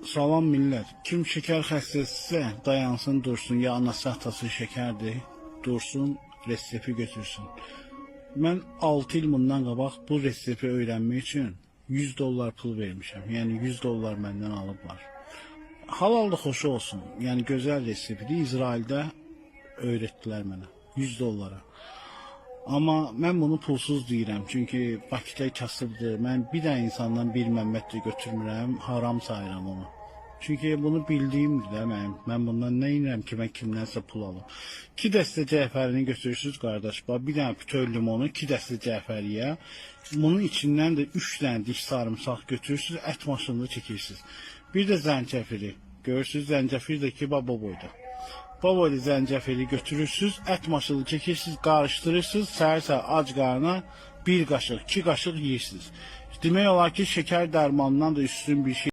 Salam millət. Kim şeker xəstəsisə dayansın, dursun. Ya anası atası şekerdir, dursun, resepti götürsün. Mən 6 il bundan qabaq bu resepti öyrənmək üçün $100 pul vermişəm. Yəni $100 məndən alıblar. Halal da xoş olsun. Yəni gözəl resepti İsraildə öyrətdilər mənə $100. Amma mən bunu pulsuz deyirəm. Çünki Bakıda kasıbdır. Mən bir də insandan bir məmmət də götürmürəm, haram sayıram onu. Çünki bunu bildiyimdir də mənim. Mən bundan nə edirəm ki, mən kimdənsə pul alım. 2 dəstə cəfərini götürürsünüz qardaş. Bir dənə bütöv limonu, 2 dəstə cəfəriyə. Bunun içindən də 3 dənə diş sarımsaq götürürsünüz, ət maşınını çəkirsiniz. Bir də zəncəfili. Görürsünüz, zəncəfil də ki, baba boyda. Baba zəncəfili götürürsünüz, ət maşını çəkirsiniz, qarışdırırsınız, səhər-səhər ac qarına 1 qaşıq, 2 qaşıq yeyirsiniz. Demək olar ki, şeker dərmanından da üstün bir şey.